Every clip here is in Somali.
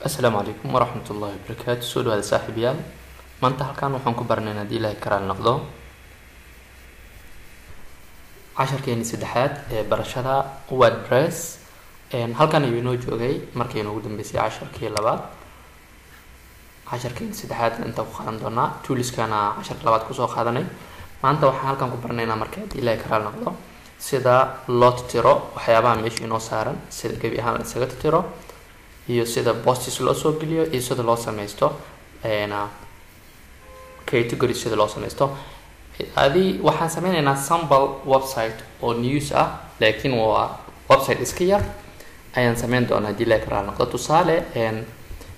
السلام عليكم ورحمة الله وبركاته. سؤال هذا صاحب يال ما انت halkan waxaan ku barnaynaa hadii ilaahay karaal noqdo casharkeeni saddexaad ee barashada WordPress. halkan ayuu inoo joogay markii inoogu dambeysay casharkii labaad. casharkeeni saddexaad inta ku qaadan doonaa toolskana casharka labaad ku soo qaadanay. maanta waxaan halkan ku barnaynaa markii hadii ilaahay karaal noqdo sida loo tiro waxyaabaha meesha inoo saaran, sida gabi ahaan la isaga tiro iyo sida posts loo soo geliyo iyo sida loo sameysto category sida loo sameysto. waxaan sameynaynaa sample website oo news ah, laakiin waa website iska yar ayaan sameyn doonaa hadii la karaal noqdo. tusaale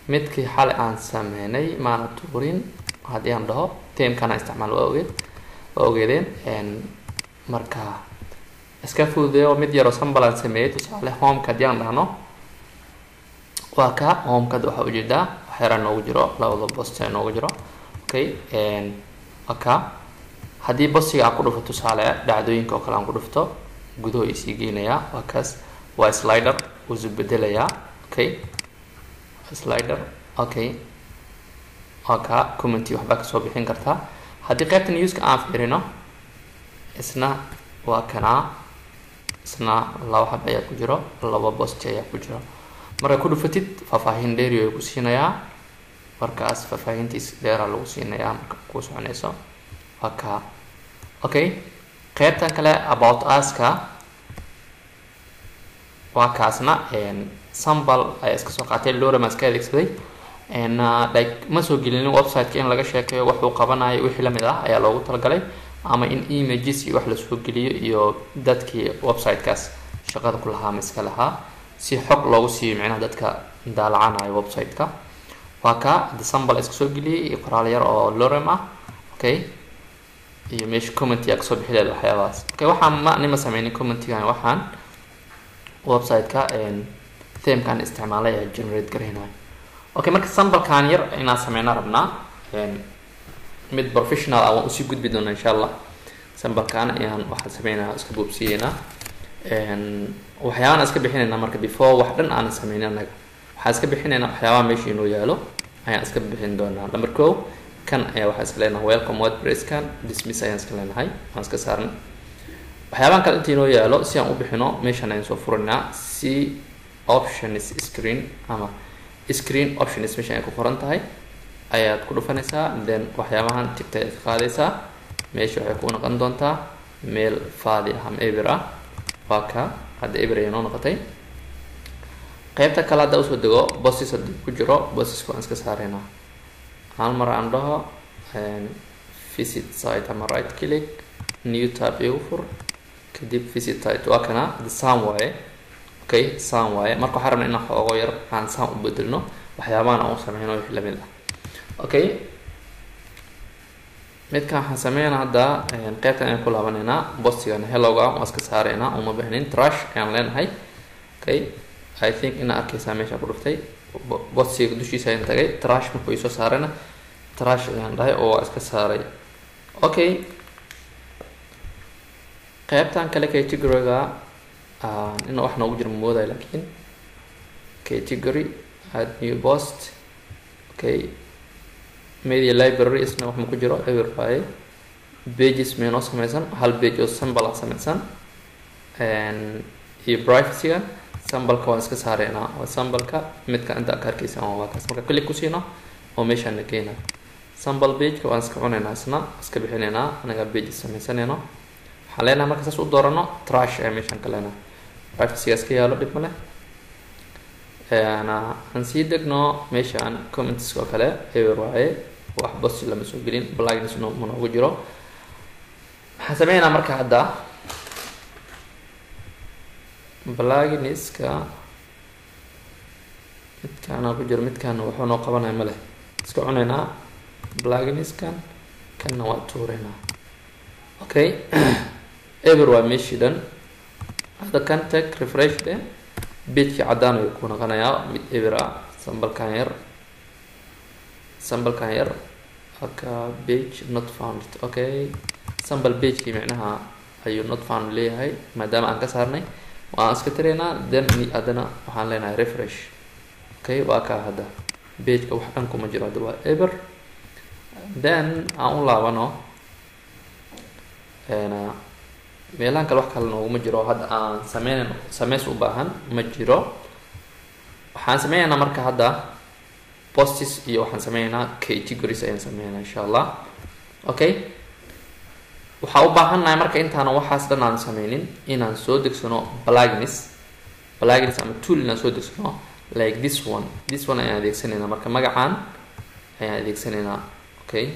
midkii xal aan sameynay maana tuurin hadii aan dhaho teamkana isticmaal waa ogeedeen marka iska fududeeyo mid yar oo sample aan sameeyay. tusaale home ka hadii aan dhahno waa ka home-ka waxa u jeedaa waxyar noogu jiro labada post ee noogu jiro. okay aka hadii postiga aan ku dhufto tusaale dhacdooyinka oo kale aan ku dhufto gudaha ay sii geynaya waa kaas waa slider uu isbedelaya. okay slider okay aka comment waxba ka soo bixin kartaa. hadii qaybta news-ka aan fiirino isna waa kana isna laba xab ayaa ku jiro, laba post ayaa ku jiro. marka ku dhufatid faahfaahin dheer ay ku siinayaa, markaas faahfaahintiis dheer lagu siinayaa marka ku soconayso. haka okay qaybtan kale about us-ka waa kaasna sample ay iska soo qaatay lorem iska adeegsaday like ma soo gelinin website-ka in laga sheekeeyo wax uu qabanayo wixii la mid ah ayaa loogu talagalay, ama in images iyo wax la soo geliyo iyo dadkii website-kaas shaqada ku lahaa miska lahaa si xog loogu siiyo macnaha dadka daalacanayo website-ka. waa ka the sample iska soo geliyay iyo qoraal yar oo lorem ah. okay iyo meesha comment yaa kasoo bixi leedahay waxyaabahaas. okay waxaan ma sameynin commentigan, waxaan website-ka theme-kan isticmaalay ee generate gareynayo. okay marka sample-kan yar inaan sameyna rabnaa mid professional ah waan usii gudbi doonaa insha allah. sample-kan ayaan waxaan sameynaa iska boobsiyeynaa waxyaabahan iska bixinaynaa marka before wax dhan aan sameynin anaga waxaan iska bixinaynaa waxyaabaha meesha inoo yaalo ayaan iska bixin doonaa. number 1 kan ayaa waxaan iska leenahay welcome WordPress kan dismiss ayaan iska leenahay waan iska saarnay. waxyaabahan kale inta inoo yaalo si aan u bixino meeshan ayaan soo furinaa si options screen ama screen options meesha ay ku qoran tahay ayaad ku dhufanaysaa, then waxyaabahan tigta ay ka qaadaysaa meesha waxay ku noqon doontaa meel faadi ah ama eber ah. waa ka hadda eber ay noo noqotay. qaybta kale hadda usoo dego bosses hadii ku jiro bosseska waan iska saaraynaa. hal mar aan dhaho visit site ama right click new tab igu fur kadib visit site waa kana the same waaye. okay same waaye marka waxaan rabnaa inaan xoogo yar aan same u bedelno waxyaabahan aan u sameyno wixii la mid ah. okay midkan waxaan sameynaa hadda qaybtan ayaan ku laabanaynaa postigan hello-ga waan iska saaraynaa uma baahnin trash ayaan leenahay. okay I think ina arkaysaa meesha ku dhuftay postiga dushiisa ayaan tagay trash markuu isoo saarayna trash ayaan dhahay oo waa iska saaray. okay qaybtan kale category-ga ina wax noogu jiro mooday laakiin category add new post. okay media library isna wax ma ku jiro ever waaye. pages meenoo sameysan hal page oo sample ah sameysan iyo privacy-ga sample-ka waan iska saaraynaa. waa sample-ka midka inta ka arkaysan waa kaas marka click ku siino oo meeshaan na geena sample page-ka waan iska cunaynaa isna iska bixinaynaa anaga page sameysanayno. waxaan leenahay marka saas u doorano trash ee meeshaan ka leenahay privacy-ga iska yaalo dhib ma leh. aan sii degno meeshaan comments oo kale ever waaye wax post lama soo gelin plugins ma noogu jiro. waxaan sameynaa marka hadda plugins-ka midkaan ku jiro midkaan wuxuu noo qabanaya ma leh iska cunaynaa plugins-kan kanna waa tuuraynaa. okay ever waa meeshii dhan hadda kan tag refresh de page-ki cadaan ayuu ku noqonayaa mid ever ah. sample-kan yar haka page not found. okay sample page-ki macnaha ayuu not found leeyahay maadaama aan ka saarnay waan iska tiraynaa then haddana waxaan leenahay refresh. okay waa ka hada page-ka wax dhan kuma jiro hada waa ever. Then aan u laabano meelaan kale wax kale nooguma jiro hadda aan sameys u baahan ma jiro. waxaan sameeynaa marka hadda posts iyo waxaan sameeynaa categories ayaan sameeynaa insha Allah. Okay, waxaan u baahannahay marka intaan waxaas dhan aan sameynin inaan soo degsano plugins ama tool inaan soo degsano like this one ayaan adeegsanaynaa marka magacaan ayaan adeegsanaynaa. Okay,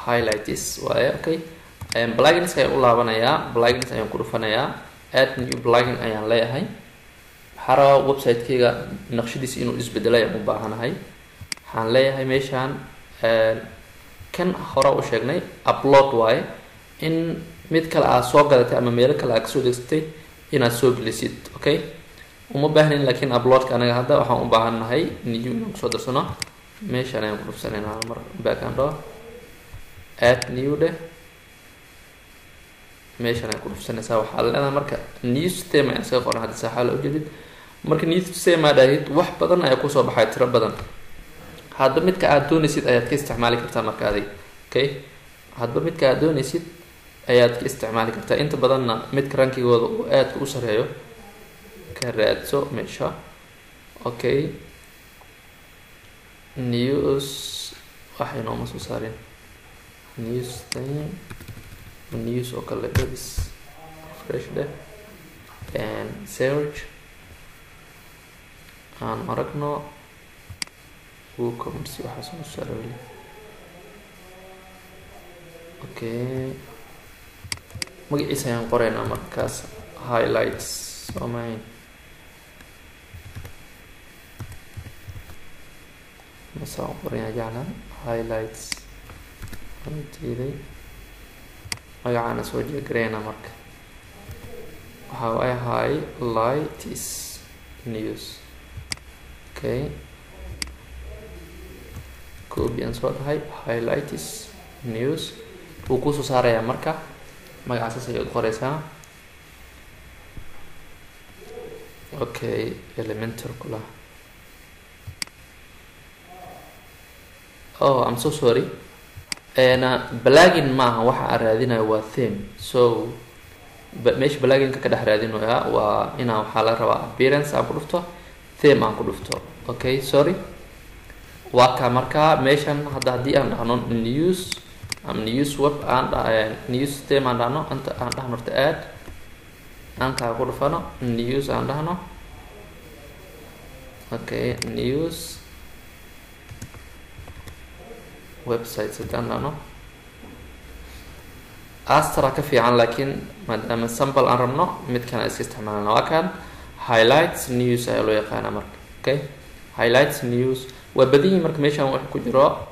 highlight this waaye. Okay, plugins ayaan u laabanayaa, plugins ayaan ku dhufanayaa, add new plugin ayaan leeyahay. waxaan rabaa website-kayga naqshadiisa inuu isbedelo ayaan u baahanahay. waxaan leeyahay meeshaan kan hore u sheegnay upload waaye, in mid kale aad soo gadatay ama meelo kale aad kasoo degsatay inaad soo gelisid. Okay, uma baahnin laakiin uploadka anaga hadda waxaan u baahannahay new inaan kusoo darsano. meeshaan ayaan ku dhufsanaynaa mar backend add new de meeshaan ayaan ku dhufsanaysaa. waxaa leedahay marka new system ayaan iskaga qoran hadda saaxaa la ujeedid. marka new system aad dhahid wax badan ayaa kusoo baxay, tiro badan. hadba midka aad doonaysid ayaad ka isticmaali kartaa marka adig. Okay, hadba midka aad doonaysid ayaad ka isticmaali kartaa. inta badanna midka rankigooda uu aadka u sareeyo ka raadso meesha. Okay, news waxay nooma soo saareen news thing news oo kale is refresh de and search aan aragno WooCommerce waxaa soo saaray. Okay, magaciisa ayaan qoraynaa markaas highlights samayn. masaan qoraynaa jaclan highlights antiday magacaana soo jeegareena marka waxa ay highlights news. Okay, copy and soo dhahay highlights news wuu ku soo saarayaa marka magacaas ayaad qoraysaa. Okay, elementor kula I'm so sorry. plugin maaha waxa aan raadinayo waa theme. so meesha pluginka ka dhex raadinaya waa inaan waxaa la rabaa appearance aan ku dhufto, theme aan ku dhufto. Okay, sorry waa ka marka meeshan hadda haddii aan dhahno news ama news web aan news theme aan dhahno anta aan dhahno add aan ka ku dhufano news aan dhahno. Okay, news website sidaan dhahno astra ka fiican, laakiin maadaama sample aan rabno midkan aan iska isticmaalna waa kan highlights news ayaa loo yaqaana marka. Okay, highlights news waa badiyay marka meeshaan wax ku jiro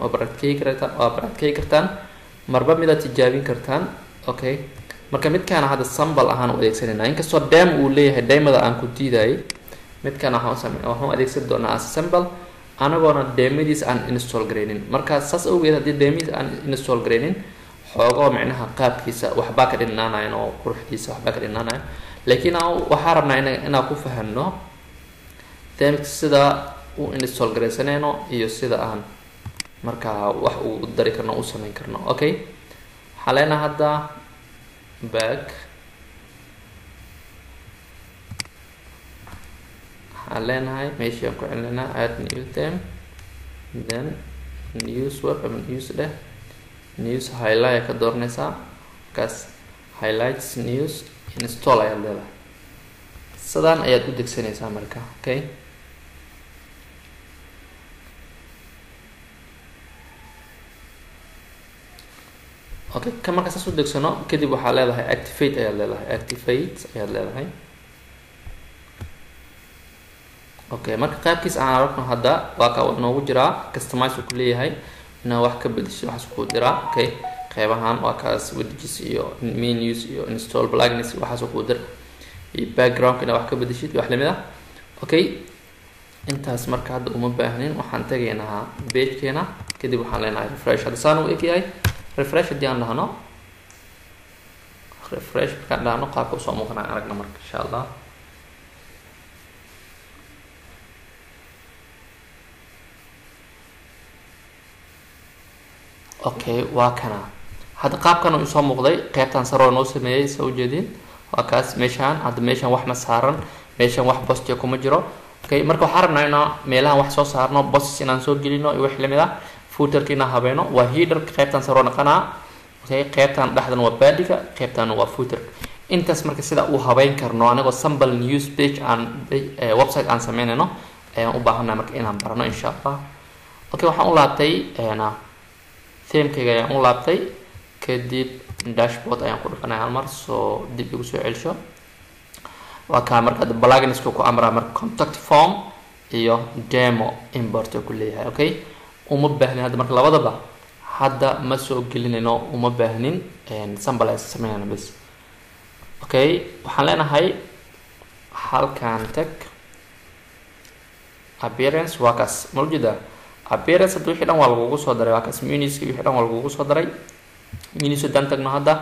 oo barakay kartaan marba mid aad tijaabin kartaan. Okay, marka midkaan hadda sample ahaan u adeegsanayna inkastoo demo uu leeyahay demada aan ku diiday. midkaan waxaan adeegsan doonaa as sample anagoona demadiis aan install gareynin. marka saas awgeed haddii demadiis aan install gareynin xoogoo micnaha qaabkiisa waxbaa ka dhinaanayan oo quruxdiisa waxbaa ka dhinaanayan. laakiin waxaa rabnaa inaan ku fahanno demka sida u install gareysanayno iyo sida aan markaa wax u dari karno u samayn karno. Okay, waxaa leenahay hadda back waxaan leenahay meeshii aan ku celinaa add new theme then news web ama news dheh news highlight ka dooranaysaa markaas highlights news install ayaad leedahay. sidaan ayaad u degsanaysaa marka. Okay, okay ka marka saas u degsano kadib waxaa leedahay activate ayaad leedahay. Okay, marka qaabkiis aan aragno hadda waa ka noogu jiraa customize ku leeyahay inaa wax ka bedesho waxaas ku diraa. Okay, qaybahan waa kaas wadajis iyo menus iyo install plugins waxaas ku dir iyo background inaa wax ka bedeshid wax lamid ah. Okay, intaas marka hadda uma baahnin. waxaan tagaynaa page-keena kadib waxaan leenahay refresh. hadda saan u eegyahay refresh haddii aan dhahno refresh markaan dhahno qaabka usoo muuqanaa aragna marka insha Allah. okay waa kana hadda qaabkan uu soo muuqday qaybtan sare oo noo sameeyay soo jeedin waa kaas meeshaan hadda meeshaan wax ma saaran meeshaan wax post kuma jiro okay marka waxaan rabnaa inaan meelahan wax soo saarno posts inaan soo gelino iyo wax lamid ah footerkiina habeeno waa header qaybtan sare oo naqana okay qaybtan dhaxdan waa badiga qaybtan waa footer intaas marka sida uu habeyn karno anagoo sample news page aan website aan sameynayno ayaan u baahanahay marka inaan barano insha Allah okay waxaan u laabtay theme-kayga ayaan u laabtay kadib dashboard ayaan ku dhufanay hal mar soo dib ugu soo celsho waa ka marka plugins ku amra marka contact form iyo demo import ku leeyahay okay uma baahnin hadda marka labadaba hadda ma soo gelinayno uma baahnin sample sameeyana bas okay waxaan leenahay halkan tag appearance waa kaas mawjida appearance hadda wixii dhan waa lagu soo daray waa kaas menus wixii dhan waa lagu soo daray menus dan tagno hadda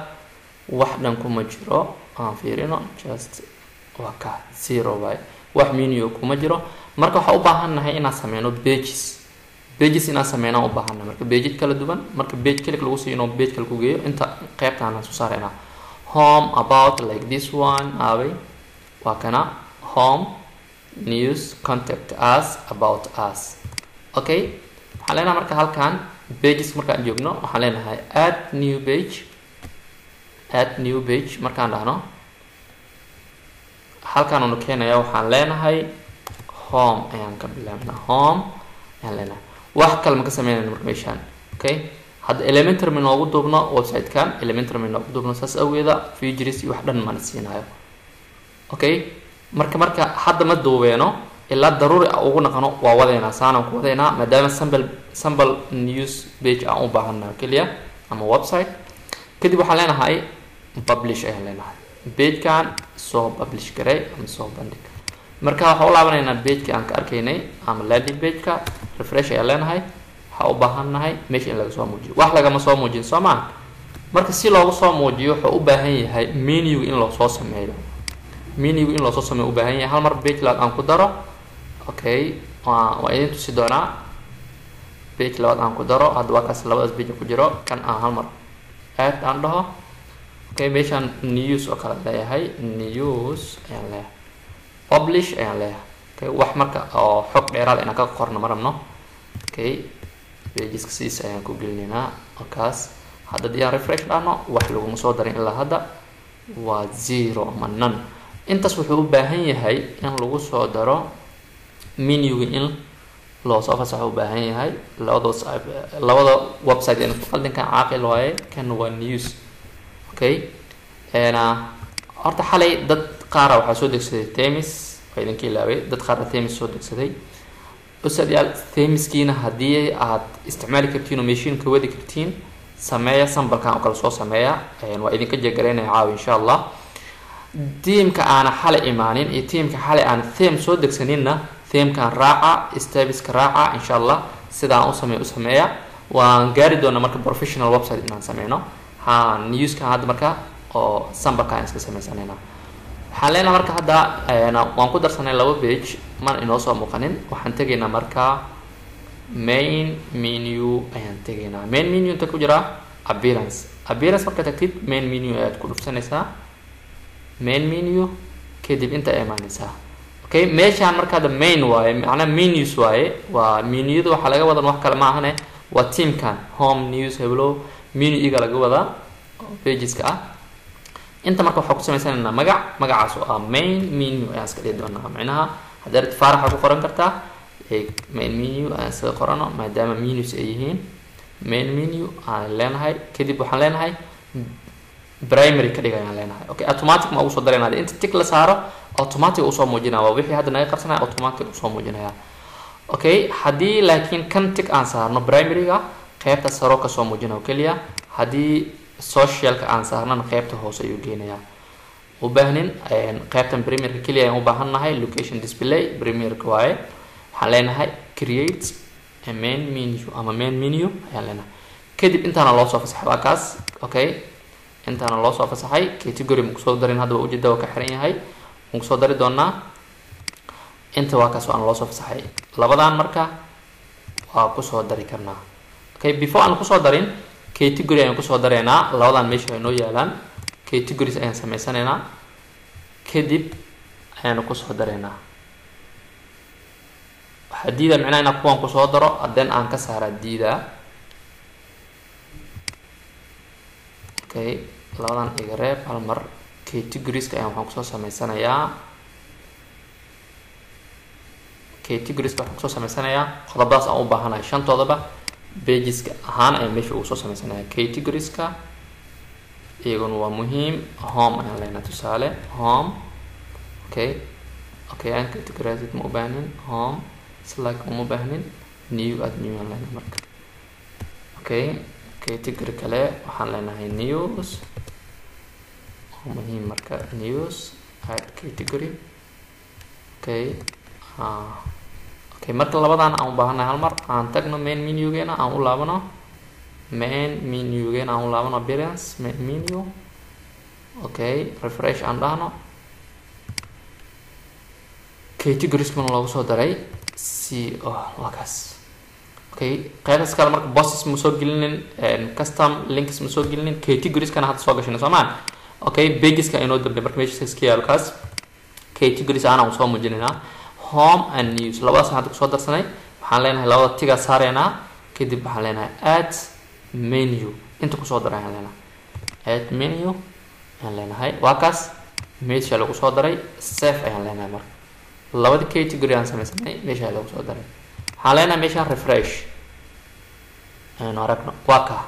wax dhan kuma jiro aan fiirino just waa ka zero way wax menu kuma jiro marka waxa u baahanahay inaan sameeyno pages inaan sameeyno u baahanahay marka page kala duwan marka page kale lagu siino page kale ku geeyo inta qaybtaan aan soo saarayna home about like this one away waa kana home news contact us about us okay waxaan leenahay marka halkan pages markaan joogno waxaan leenahay add new page markaan dhahno halkan uu keenayo waxaan leenahay home ayaan ka bilaabnaa home ayaan leenahay wax kale ma ka sameynayno marka meeshaan okay hadda elementary min ugu duubno website kan elementary min ugu duubno saas aweeda features iyo wax dhan ma siinayo okay marka hadda ma duubeeno ilaa daruuri ugu naqano waa wadeena saana ku wadeena maadaama sample news page aan u baahanahay kaliya ama website kadib waxaan leenahay publish ayaan leenahay page kan soo publish garay ama soo bandhig marka waxaan u laabanaynaa page ka aan ka arkaynay ama landing page ka refresh ayaan leenahay waxa u baahanahay meesha in laga soo muujiyo wax laga ma soo muujin Soomaa marka si loogu soo muujiyo wuxuu u baahan yahay menu in loo soo sameeyo u baahan yahay hal mar page laad aan ku daro okay waa idin tusi doonaa page labaad aan ku daro hadda waa kaas labadaas page ku jiro kan aan hal mar add aan dhaho okay meeshaan news oo kala leeyahay news ayaan leeyahay publish ayaan leeyahay okay wax marka oo xog dheeraad inaan ka qorno marabno okay pages siis ayaan ku gelinaynaa okaas hadda diyaar refresh dhahno wax lagu soo darin ilaa hadda waa zero ama none intaas wuxuu u baahan yahay in lagu soo daro menu in loo soo fasaxo u baahan yahay labada website in qaldanka caaqil waaye kan waa news okay horta xalay dad qaar waxa soo degsaday themes way idinka ilaaway dad qaar themes soo degsaday usaadiyaal themeskiina haddii aad isticmaali kartiin oo machine ka wadi kartiin sameeya sambalkan oo kala soo sameeya waa idinka jeegareynaya caawi insha Allah teamka aan xalay imaanin iyo teamka xalay aan theme soo degsaninna themekan raaca steps-ka raaca insha Allah sidaan u sameeya waan gaari doonaa marka professional website inaan sameeyno newska hadda marka oo sambalkan iska sameeysanayna waxaan leenahay marka hadda waan ku darsanay laba page man inoo soo muuqanin waxaan tagaynaa marka main menu ayaan tagaynaa main menu inta ku jira appearance marka tagtid main menu aad ku dhufsanaysaa main menu kadib inta imaanaysaa okay meeshaan marka hadda main waaye macna menus waaye waa menuda waxa laga wadan wax kale ma ahane waa teamkan home news hello menu iga laga wada pageska ah inta marka waxa ku sameysanaynaa magacaas oo main menu ayaan iska dhigi doonaa macnaha hadda faraxa ku qoran kartaa main menu ayaan iska qorano maadaama menus ay yihiin main menu aan leenahay kadib waxaan leenahay primary ka dhigayaan leenahay okay automatic ma ugu soo dareenaa inta tick la saaro automatic uu soo muujinaa waa wixii hadda naga qarsanaa automatic uu soo muujinaya okay hadii laakiin kan tick aan saarno primary-ga qaybta sare ka soo muujinaa kaliya hadii social-ka aan saarnana qaybta hoose ayuu geenayaa u baahnin qaybtan primary-ka kaliya ayaan u baahanahay location display primary-ka waaye waxaan leenahay create a main menu ama main menu ayaan leenahay kadib intaana loo soo fasaxay waa kaas okay intaana loo soo fasaxay category ma kusoo darin hadda waa ujeeda waa ka xiran yahay ma kusoo dari doonaa inta waa kaas aan loo soo fasaxay labadan marka waa kusoo dari karnaa okay before aan kusoo darin category ayaan kusoo dareynaa labadan meesha ay noo yaalaan categories ayaan sameysanaynaa kadib ayaan kusoo dareynaa waxaa diida macnaha inaan kuwan kusoo daro haddana aan ka saaraa diida okay labadan iga reeb hal mar categorieska ayaan waxaan kusoo sameysanayaa categorieska waxaan kusoo sameysanayaa qodobadaas aan u baahanahay shantoodaba pageska ahaan ayaan meesha ugu soo sameysanayaa categorieska iyaguna waa muhiim home ayaan leenahay tusaale home okay aan categorized ma u baahnin home select uma baahnin new add new ayaan leenahay marka okay category kale waxaan leenahay news muhiim marka news add category okay okay marka labadan aan u baahanahay hal mar aan tagno main menugeena aan u laabano main menugeena aan u laabano appearance main menu okay refresh aan dhahno categories kana loogu soo daray waa kaas okay qaybtaas kale marka bosses ma soo gelinin custom links ma soo gelinin categories kana hadda soo gashanay soomaan okay pages ka inoo dambe marka meesha iska yaalo kaas categories aan soo muujinayna home and news labadaas hadda kusoo darsanay waxaan leenahay labada tiga saareynaa kadib waxaan leenahay add menu inta kusoo daray ayaan leenahay add menu ayaan leenahay waa kaas meesha lagu soo daray save ayaan leenahay marka labada category aan sameysanay meesha lagu soo daray waxaan leenahay meesha refresh ayaan aragno waa ka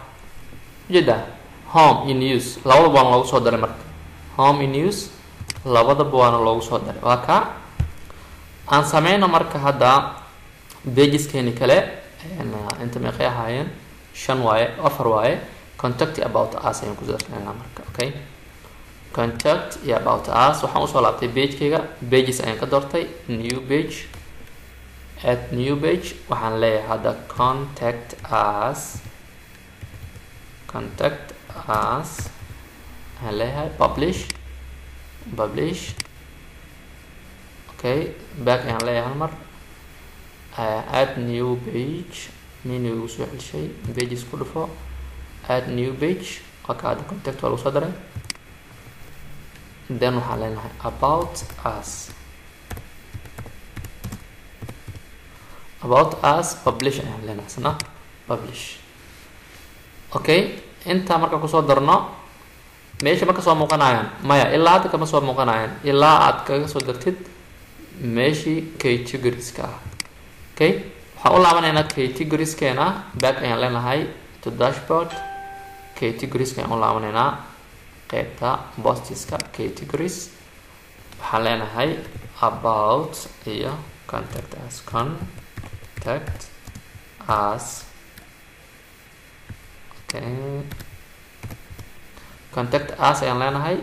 jida home in news labadaba waan loogu soo daray marka home in news labadaba waana loogu soo daray waa ka aan sameyno marka hadda pageskeeni kale inta meeqay ahaayeen 5 waaye 4 waaye contact about us ayaan ku darsanaa marka okay contact about us waxaan usoo laabtay pagekeyga pages ayaan ka doortay new page add new page waxaan leeyahay hadda contact us waxaan leeyahay publish okay back ayaan leeyahay hal mar add new page menu ugu soo celshay pages ku dhufo add new page okay hadda contact waa lagu soo daray then waxaan leenahay about us publish ayaan leenahay sana publish okay inta marka kusoo darno meesha ma kasoo muuqanayaan maya ilaa hadda kama soo muuqanayaan ilaa aad kaga soo dartid meeshii categorieska ah okay waxaan u laabanaynaa categorieskeena back ayaan leenahay to dashboard categorieska ayaan u laabanaynaa qaybta posteska categories waxaan leenahay about iyo contact us okay contact us ayaan leenahay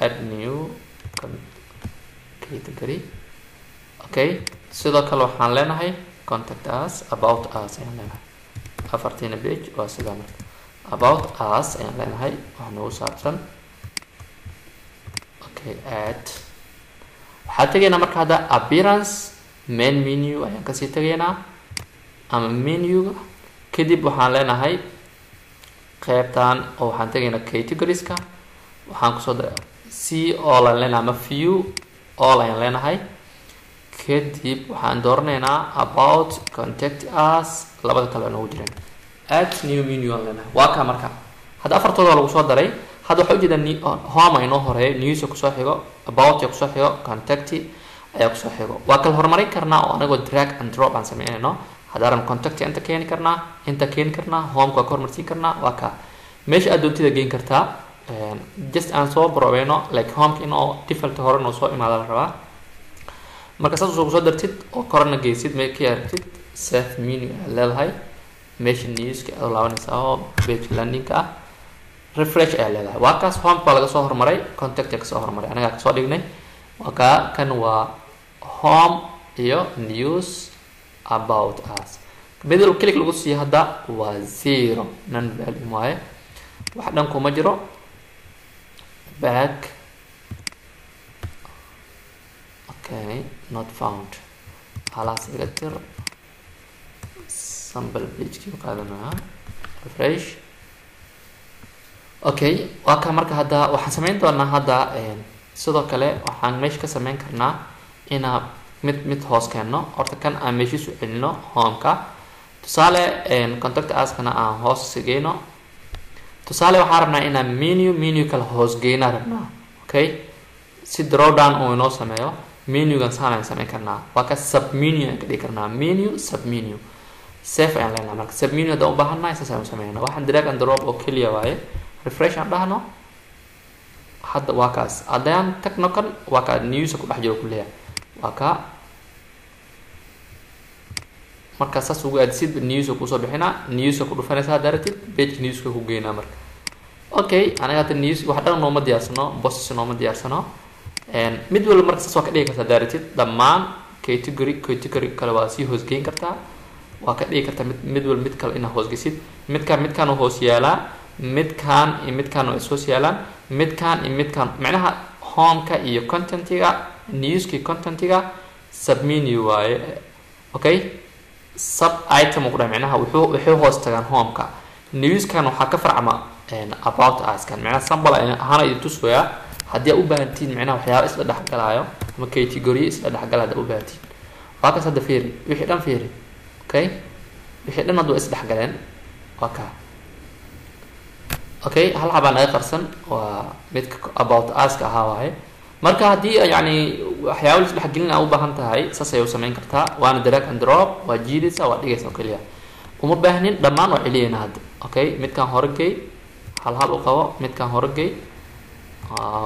add new category okay sidoo kale waxaan leenahay contact us about us ayaan leenahay afartiina page waa sidaa marka about us ayaan leenahay wax nagu saabsan okay add waxaan tegaynaa marka hadda appearance main menu ayaan kasii tegaynaa ama menuga kadib waxaan leenahay qaybtan oo waxaan tegaynaa categorieska waxaan kusoo daray see all ayaan leenahay ama view all ayaan leenahay kadib waxaan dooranaynaa about contact us labada kale noogu jireen add new menu aan leenahay waa ka marka hadda afartooda lagu soo daray hadda waxa ujeedaa home inoo horeeyo news kusoo xigo about kusoo xigo contact ayaa kusoo xigo waa kala horumarin karnaa oo anagoo drag and drop aan sameynayno haddaan contact inta keeni karnaa home ka hormarsiin karnaa waa ka meesha aad doontida geyn kartaa just aan soo baroweyno like home inoo default hore noo soo imaada la rabaa marka saas soo dartid oo korna geysid meekii aragtid save menu leedahay meesha newska aad laabanaysaa oo page landing ah refresh ayaa leedahay waa kaas home baa laga soo hormaray contact ka soo hormaray anaga ka soo dhignay waa ka kan waa home iyo news about us bedel click lagu sii hadda waa 0 non value waaye wax dhan kuma jiro back okay not found halas iga tir sample page kii qaadanaa refresh okay waa ka marka hadda waxaan sameyn doonaa hadda sidoo kale waxaan meesha ka sameyn karnaa inaan mid hoos keeno horta kan aan meeshiisu celino homeka tusaale contact us-kana aan hoos sigeyno tusaale waxaan rabnaa inaan menu kala hoos geyna rabnaa okay si drawdown uu inoo sameeyo menugan saan sameyn karnaa waa ka submenu aan ka dhigi karnaa menu submenu save ayaan leenahay marka submenu hadda u baahannahay saas ayaan sameynaa waxaan drag and drop oo keliya waaye refresh aan dhahno hadda waa kaas haddaan tagno kan waa ka news ku dhex jiro kulliya waa ka marka saas ugu aadisid news ku soo bixina news ku dhufanaysa directed page news ku geeyna marka okay anaga hadda news wax dhan nooma diyaarsano posts nooma diyaarsano mid walba marka saas waa ka dhigi kartaa directed dhammaan category kale waa sii hoos geyn kartaa waa ka dhigi kartaa mid walba mid kale inaad hoos geysid midkaan hoos yaalaa midkaan iyo midkaan oo ishoos yaalaan midkaan iyo midkaan macnaha homeka iyo contentiga newska contentiga submenu waaye okay sub item ku dhahay macnaha wuxuu hoos tagaan homeka newskan waxaa ka farcama about us kan macnaha sample ahaan ay tusaya haddii aad u baahantiin macnaha waxyaabo isla dhexgalaayo ama category isla dhexgalaya u baahantiin waa kaas hadda fiiri wixii dhan fiiri okay wixii dhan hadda isla dhexgaleen waa ka okay hal xabaan naga qarsan waa midka about us ka ahaa waaye marka haddii yani waxyaabo isla dhexgelin aad u baahan tahay saas ayay u sameyn kartaa waana drag and drop waa jiidaysa waa dhigaysa kaliya uma baahnin dhammaan waa celiyayna hadda okay midkaan hore gey hal u qabo midkaan hore gey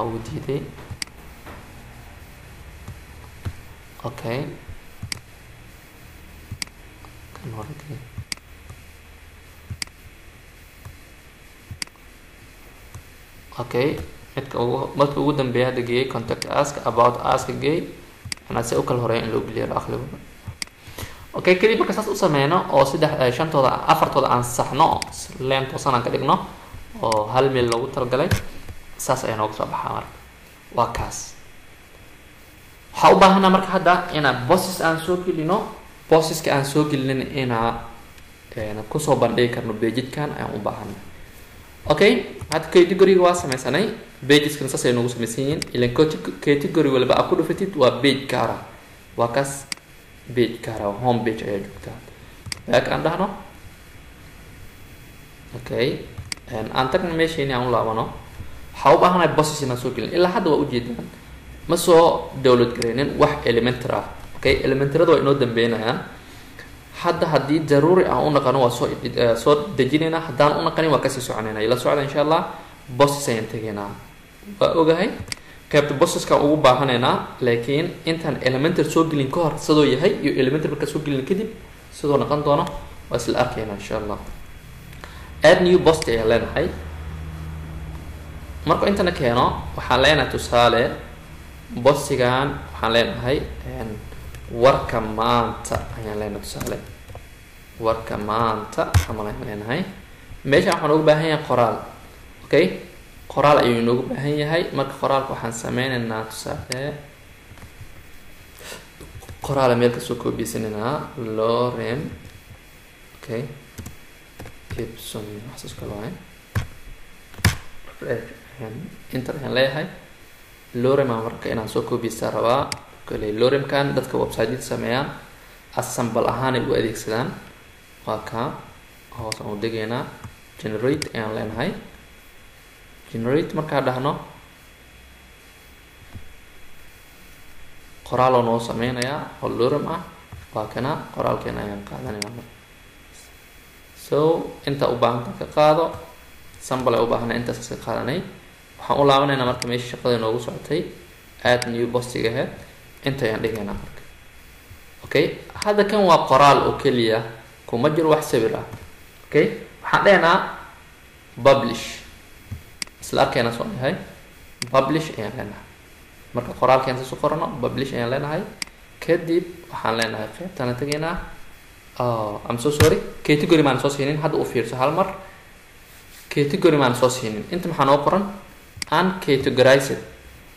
uu diiday okay kan hore gey okay marka ugu dambeeya hadda geeyay contact us about us geey ana si u kala horeeyo in loo geliyo akhriga okay kaliya marka saas u sameeyno oo shantooda afartooda aan saxno leen toosan aan ka dhigno oo hal meel loogu talagalay saas ayaa nooga soo baxaa marka waa kaas waxaa u baahanaa marka hadda inaan bosses aan soo gelino bosseska aan soo gelinin inaan kusoo bandhigi karno pagekan ayaan u baahanaa okay hadda category waa sameysanay pageskan saas ay noogu sameysan yihiin ilan category walba aad ku dhufatid waa page gaara waa kaas page gaara home page ayaa joogtaa back aan dhahno okay aan tagno meesha inaan u laabano waxaa u baahanahay bosses inaan soo gelin ilaa hadda waa ujeedaan ma soo download gareynin wax elementary ah okay elementarada waa inoo dambeynayaan hadda haddii daruuri aan u naqano waa soo dejinayna haddaan u naqanin waa kasii soconayna ila socda insha allah bosses ayaan tegaynaa waa ogahay qaybta bosseskan ugu baahanaynaa laakiin intaan elementary soo gelin ka hor sidoo yahay iyo elementary marka soo gelin kadib sidoo noqon doono waa isla arkaynaa insha allah add new post ayaan leenahay marka intana keeno waxaan leenahay tusaale bossigan waxaan leenahay warka maanta ayaan leenahay tusaale warka maanta ama leenahay meesha waxaan ugu baahan yahay qoraal okay qoraal ayuu inoogu baahan yahay marka qoraalka waxaan sameynaynaa tusaale qoraal meel kasoo koobiyeysanayna lorem okay Gibson waxaas kale waaye inter ayaan leeyahay lorem aan marka inaan soo koobiyeysta rabaa kale loremkan dadka website-yada sameeyaan assemble ahaan ay u adeegsadaan waa ka hoos aan u degaynaa generate ayaan leenahay generate markaa dhahno qoraal oo noo sameynayaa oo lorem ah waa kana qoraalkeena ayaan qaadanaynaa so inta u baahanta ka qaado sample ay u baahanay intaas ka qaadanay waxaan u laabanaynaa marka meesha shaqada inoogu socotay add new postiga ahead inta ayaan dhigaynaa marka okay hadda kan waa qoraal oo keliya kuma jiro wax sawir ah okay waxaan dhahaynaa publish isla arkayna soo yahay publish ayaan leenahay marka qoraalkeen soo qorano publish ayaan leenahay kadib waxaan leenahay qaybtana tagaynaa I'm so sorry category maan soo siinin hadda u fiirso hal mar category maan soo siinin inta maxaa noo qoran uncategorized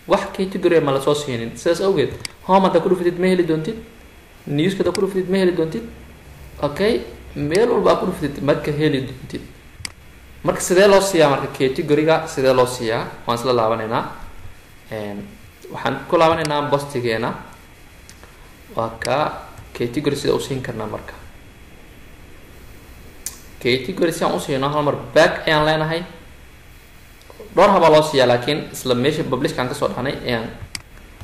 wax category ma la soo siinin sidaas awgeed home hadda ku dhufatid ma heli doontid newska hadda ku dhufatid ma heli doontid okay meel walba ku dhufatid marka heli doontid marka sidee loo siiyaa marka category-ga sidee loo siiyaa waan isla laabanaynaa waxaan ku laabanaynaa postigeena waa ka category sida u siin karnaa marka category si aan u siino hal mar back ayaan leenahay dhowr habaa loo siiyaa laakiin isla meesha publishkaan kasoo dhahnay ayaan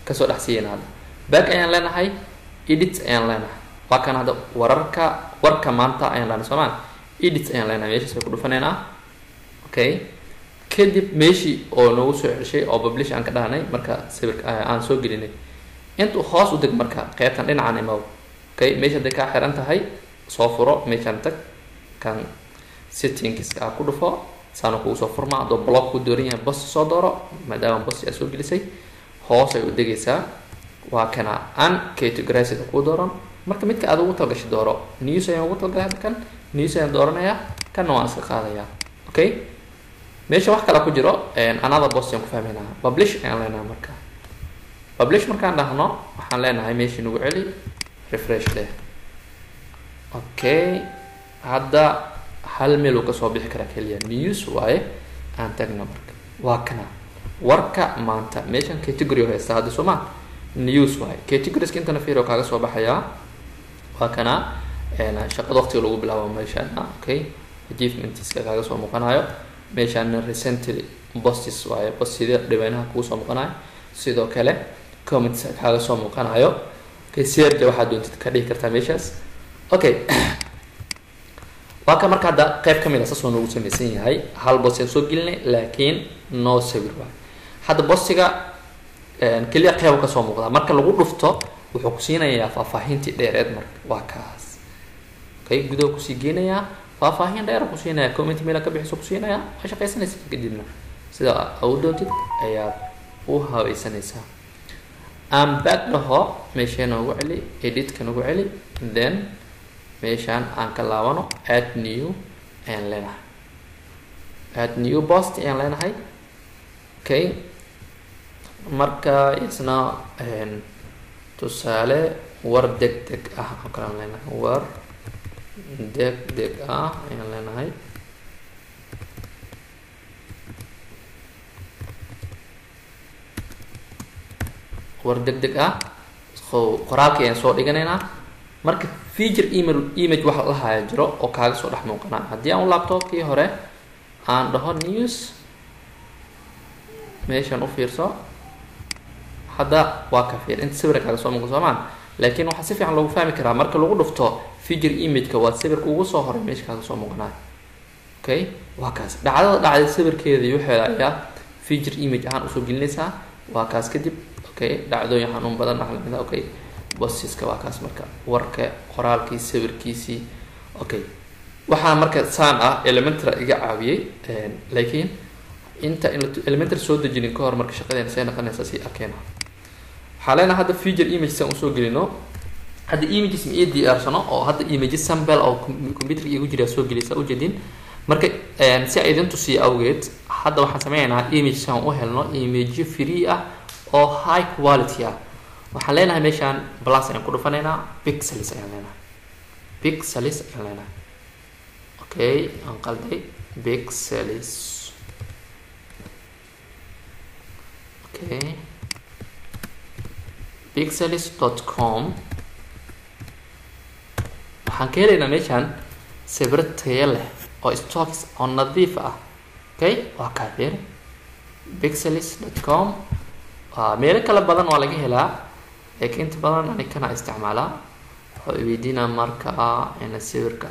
kasoo dhex siiyayna hadda back ayaan leenahay edit ayaan leenahay waa kan hadda warka maanta ayaan leenahay soomaa edit ayaan leenahay meeshaas ay ku dhufanaynaa okay kadib meeshii oo noogu soo ceshay oo publish aan ka dhahnay marka sawirka aan soo gelinay intuu hoos u deg marka qaybtan dhinacan imaw okay meesha haday kaa xiran tahay soo furo meeshaan tag kan settingska ku dhufo saana kugu soo furma haddoo block ku dooran yahay post soo dooro maadaama post aad soo gelisay hoos ay u degaysaa waa kana uncategorized ku dooran marka midka aad ugu talgashay dooro news ayaan ugu talgalay hadda kan news ayaan dooranayaa kanna waan iska qaadayaa okay meesha wax kale ku jiro another post ayaan ku fahmaynaa publish ayaan leenahay marka publish markaan dhahno waxaan leenahay meeshii nagu celi refresh leh okay hadda hal meel uu kasoo bixi karaa keliya news waaye aan tagna marka waa kana warka maanta meeshan category haysta hadda soo ma news waaye categories intana fiiro kaaga soo baxayaa waa kana shaqada waqtiga lagu bilaabo meeshaan okay achievements kaaga soo muuqanayo meeshaan recently posts waaye postida dhaweynaha kugu soo muuqanayo sidoo kale comments kaaga soo muuqanayo okay share waxaad doontid ka dhigi kartaa meeshaas okay waa ka marka hadda qayb kamid ah soo noogu samaysan yahay hal post aan soo gelinay laakiin no sawir waa hadda postiga kaliya qayb ka soo muuqda marka lagu dhufto wuxuu ku siinayaa faahfaahintii dheereed marka waa kaas okay gudaha ku sii geenayaa faahfaahin dheer ku siinayaa comment meel ka bixiso ku siinayaa waxa shaqaysanaysa kadibna sida aad doontid ayaad u habaysanaysaa am back dhaho meeshaan ugu celi edit kan ugu celi then meeshaan aan ka laabano add new and leenahay add new post ayaan leenahay okay marka isna tusaale war degdeg ah oo kale aan leenahay war degdeg ah ayaan leenahay war degdeg ah qoraalka ayaan soo dhiganaynaa marka feature image waxa la haya jiro oo kaaga soo dhex muuqanaa haddii aan u laabto kii hore aan dhaho news meeshaan u fiirso hadda waa ka fiir inta sawir kaaga soo muuqdo soomaan laakiin waxaa si fiican loogu fahmi karaa marka lagu dhufto feature image-ka waa sawirka ugu soo horay meesha kaaga soo muuqanaa okay waa kaas dhacday sawirkeeda iyo waxeeda ayaa feature image ahaan usoo gelinaysaa waa kaas kadib okay dhacdooyin xanuun badan ah okay postiska waa kaas marka warka qoraalkii sawirkiisii okay waxaa marka saan ah elementary iga caawiyay laakiin inta elementary soo dejinin ka hor marka shaqadeena say noqonaysaa si arkeena waxaa leenahay hadda feature image san usoo gelino hadda images ma ii diyaarsano oo hadda image sample oo computer igu jira soo gelisa ujeedin marka si ay idin tusiyo awgeed hadda waxaan sameynaynaa image san u helno image free ah oo high quality ah waxaan leenahay meeshaan plus ayaan ku dhufanaynaa pixels ayaan leenahay pixels ayaan leenahay okay aan qalday pixels okay pixels.com waxaan ka helaynaa meeshaan sawir tayo leh oo stocks oo nadiif ah okay waa kaa fiir pixels.com meelo kala badan waa laga helaa laakiin inta badan ani kana isticmaalaa wuxuu iweydiinaa marka ina sawirka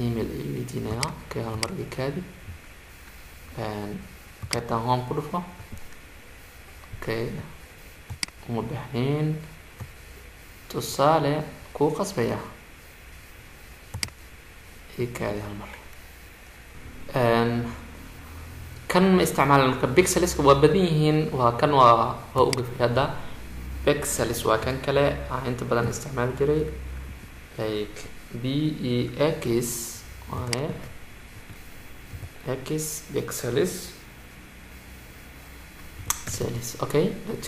email ay weydiinaya okay hal mar kaadi qaybtan home ku dhufo okay uma baahneen tusaale kuu qasbaya kaadi hal mar kan ma isticmaalan marka pixels waa badan yihiin waa kan waa uga fiirada pixels waa kan kale aan inta badan isticmaali jiray like bex waaye x pixels pixels okay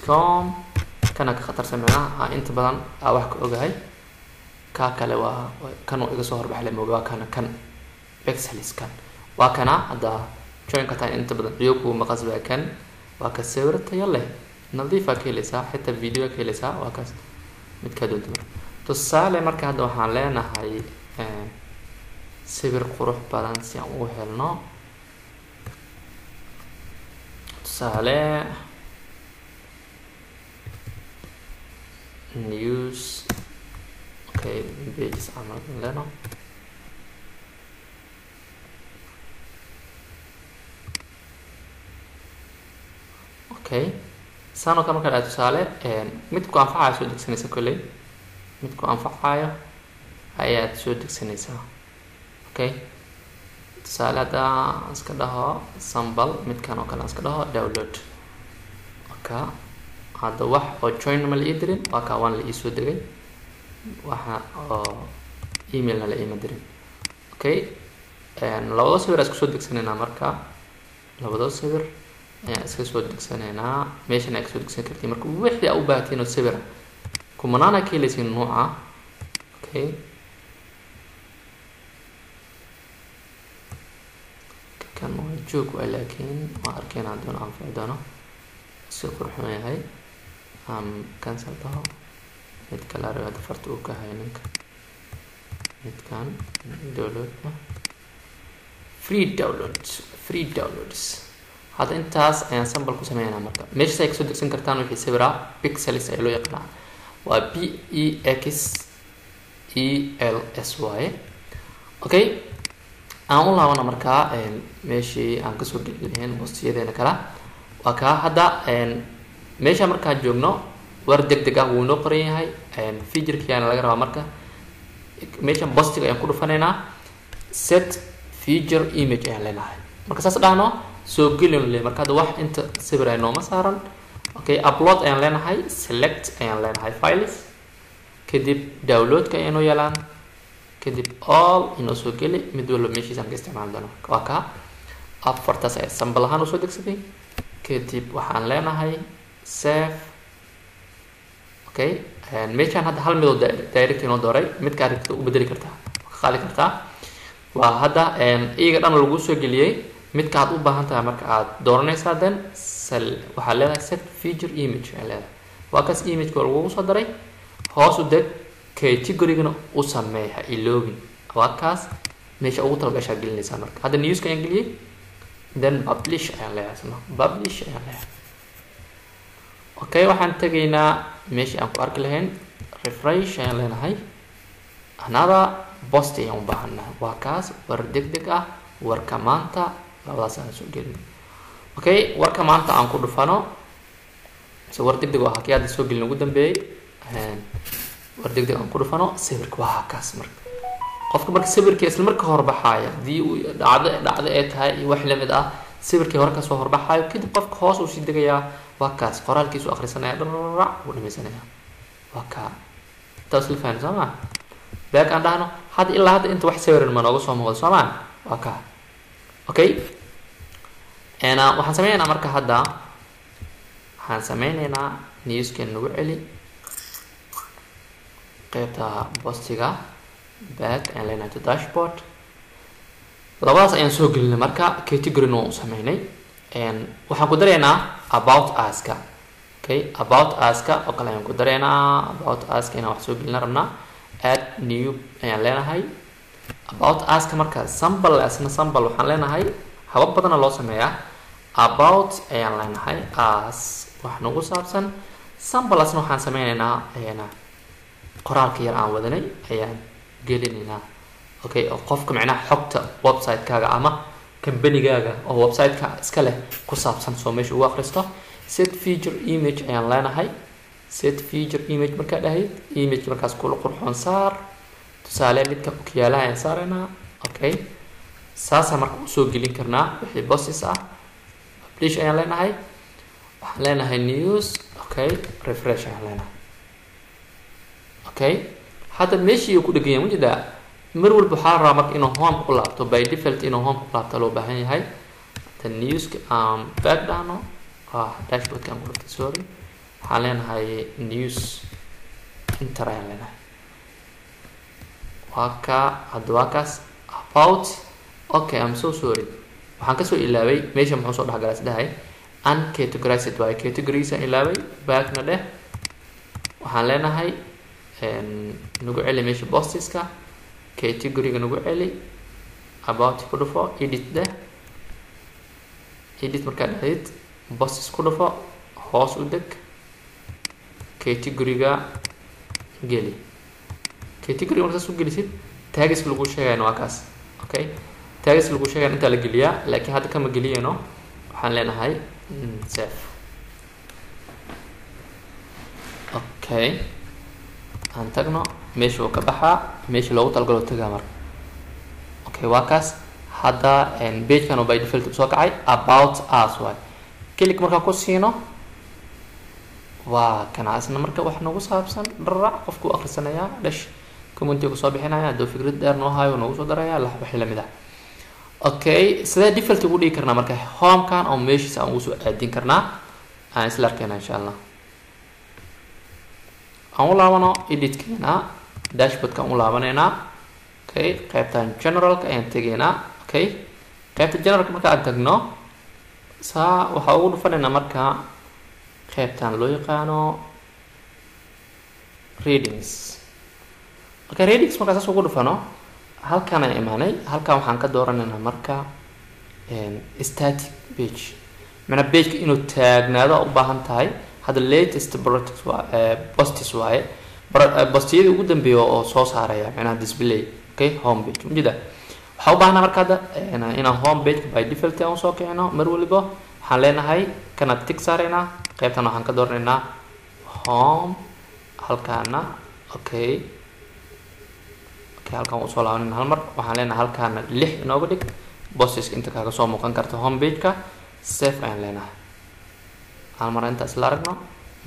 .com kana ka khatarsan macnaha inta badan wax ka ogahay ka kale waa kan oo iga soo horbaxay moogaa kana kan pixels kan وكنا هذا join كتان أنت بدل يوكو مقص بكن وكسورة يلا نظيفة كيلسا حتى فيديو كيلسا وكس متكدود تصالة مركز هذا وحالنا هاي سبر قروح بالانس يعني وهلنا تصالة news okay pages عمل لنا okay سانو كما كان تصالة متكو أنفعها سودك سنسا كلي متكو أنفعها هي سودك سنسا okay تصالة دا أسكدها سامبل متكانو كان أسكدها download okay هذا واحد أو join مال إدرين وكوان لإيسو درين واحد إيميل على إيميل درين أوكي لو ده سير أسكت صدق سنة مركا لو ده سير أسكت صدق سنة ماشي أنا أسكت سنة كرتي مركا وحدة أو باتين السير كمنانا كيلي سين نوعه أوكي كان موجود ولكن ما أركينا عندنا عن فعدنا سيقر حماية هاي كانسل ده نتكلم هذا فرتوكا هاي نك نتكلم داونلود فري داونلودز هذا انتاس يعني سامبل كوسمينا مركب مش سايك سودك سنكرتان وفي سبرا بيكسلس ايلو يقنع و بي اي اكس اي ال اس واي اوكي انا والله وانا مركا ماشي ان كسو دلين وصيدنا كلا وكا هذا meesha markaan joogno war degdeg ah wuu noo qoran yahay feature-kiina laga rabaa marka meeshan postiga ayaan ku dhufanaynaa set feature image ayaan leenahay marka saas dhahno soo gelin le marka hada wax inta sawir ay nooma saaran okay upload ayaan leenahay select ayaan leenahay files kadib download ka ayaan yeelan kadib all inoo soo geli mid walba meeshiisa aan ka isticmaali doono waa ka afartaas ay sample ahaan u soo degsaday kadib waxaan leenahay save okay meeshan hadda hal mid oo direct inoo dooray mid ka aragtida u bedeli kartaa ka qaali kartaa waa hadda iyaga dhan lagu soo geliyay mid ka aad u baahan tahay marka aad dooranaysaa dan waxaa leedahay set feature image ayaa leedahay waa kaas image-ka lagu soo daray hoos u deg category-gana u sameey ha iloobin waa kaas meesha ugu talagashaa gelinaysaa marka hadda news-ka ayaan geliyay then publish ayaan leeyahay publish ayaan leeyahay okay waxaan tagaynaa meeshii aan ku arki lahayn refresh ayaan leenahay another post ayaan u baahanahay waa kaas war degdeg ah warka maanta labadaas aan soo gelin okay warka maanta aan ku dhufano so war degdeg waa kii aad soo gelin ugu dambeeyay war degdeg aan ku dhufano sawirka waa kaas marka qofka marka sawirka isla marka hor baxaya hadii uu dhacdo ay tahay wax la mid ah sawirkii hore ka soo horbaxayo kadib qofka hoos uu sii degayaa waa kaas qoraalkiisu akhrisanaya dharac uu dhamaysanaya waa ka taas la fahmay sama back aan dhahno had ilaa hadda inta wax sawiran ma nooga soo muuqdo sama waa ka okay waxaan sameynaynaa marka hadda waxaan sameynaynaa news-kan nagu celi qaybta postiga back and leenahay to dashboard labadaas ayaan soo gelinay marka category noo sameynay waxaan ku dareynaa about us-ka okay about us-ka oo kale ayaan ku dareynaa about us-ka inaan wax soo gelin rabnaa add new ayaan leenahay about us-ka marka sample asna sample waxaan leenahay habab badan loo sameeyaa about ayaan leenahay as wax nagu saabsan sample asna waxaan sameynaynaa qoraalka yar aan wadanay ayaan gelinaynaa okay oo qofka macnaha xogta website-kaaga ama company-gaaga oo website-ka iska leh ku saabsan soo meesha ugu akhristo set feature image ayaan leenahay set feature image markaa dhahayd image markaas kula qurxoon saar tusaale midka okyaalaha ayaan saaraynaa okay saasa marka usoo gelin karnaa wixii bosses ah publish ayaan leenahay waxaan leenahay news okay refresh ayaan leenahay okay hadda meeshii ku dhagan yahay wajida mar walba waxaa rabaa marka inuu home ku laabto by default inuu home ku laabto loo baahan yahay the news back dhahno dashboard-ka aan ku dhuftay sorry waxaan leenahay news enter ayaan leenahay waa ka hadda waa kaas about okay I'm so sorry waxaan kasoo ilaaway meesha muxuu soo dhaxgalay isdahay uncategorized by categories aan ilaaway backna dheh waxaan leenahay nagu celi meesha posteska category-ga nagu celi about ku dhufo edit dheh edit markaa dhahid posts ku dhufo hoos u deg category-ga geli category markaad soo gelisid tags lagu sheegayna waa kaas okay tags lagu sheegayna inta la geliyaa laakiin hadda kama geliyano waxaan leenahay save okay aan tagno meesha uu ka baxaa meesha loogu talagalo tagaa marka okay waa kaas hadda page kan oo by default soo kacay about us way click marka ku siino waa kana asna marka wax nagu saabsan dharac qofku akhrisanaya dash comment ku soo bixinaya doo fikrad dheer noo hayo nagu soo daraya la wixii la mid ah okay sida default ugu dhigi karnaa marka home kan oo meeshiisa aan ugu soo aadin karnaa aan isla arkayna insha Allah aan u laabano edit keena dashboard kan u laabanayna okay qaybtan general ka ayaan tagaynaa okay qaybta general marka aan tagno saa waxa ugu dhufanayna marka qaybtan loo yaqaano readings okay readings marka saas ugu dhufano halkan ay imaanay halkan waxaan ka dooranaynaa marka static page mana page inuu taagnaado u baahan tahay hada latest products posts waaye postiyada ugu dambeeyo oo soo saaraya macnaha display okay home page mujida waxa u baahnaa marka hada inaan home page by default aan soo kicino mar waliba waxaan leenahay kana tick saarayna qaybtan waxaan ka dooranaynaa home halkaana okay halkan uu soo laabanayna hal mar waxaan leenahay halkaana 6 inooga dhig posts inta kaaga soo muuqan karta home page ka save ayaan leenahay hal mar inta isla aragno